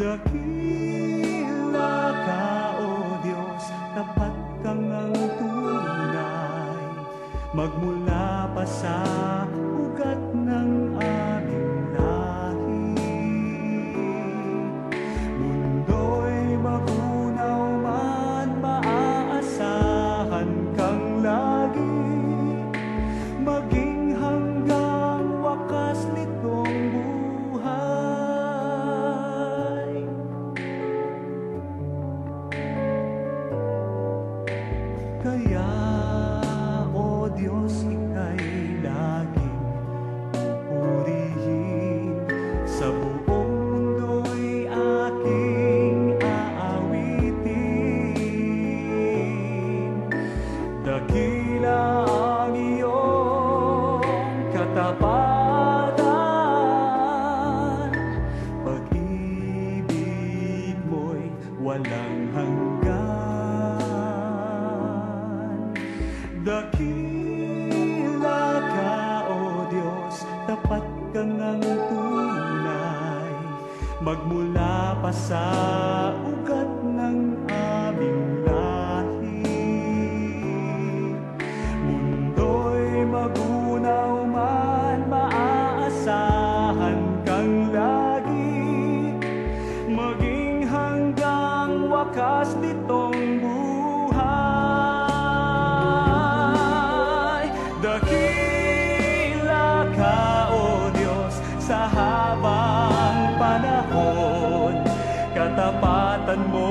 Dakila ka, O Diyos, tapat kang ang tunay, magmula pa sa ugat ng aming lahi. Mundo'y magunaw man, maaasahan kang lagi, maging hanggang wakas nitong buhay. Kaya, O Diyos, ika'y laging purihin, sa buong mundo'y aking aawitin. Dakila ang iyong katapatan, pag-ibig mo'y walang hanggan. Dakila ka, O Diyos, tapat kang ang tunay, magmula pa sa ugat ng aming lahi. Mundo'y magunaw man, maaasahan kang lagi, maging hanggang wakas nitong buhay. Dakila ka, O Diyos, sa habang panahon, katapatan mo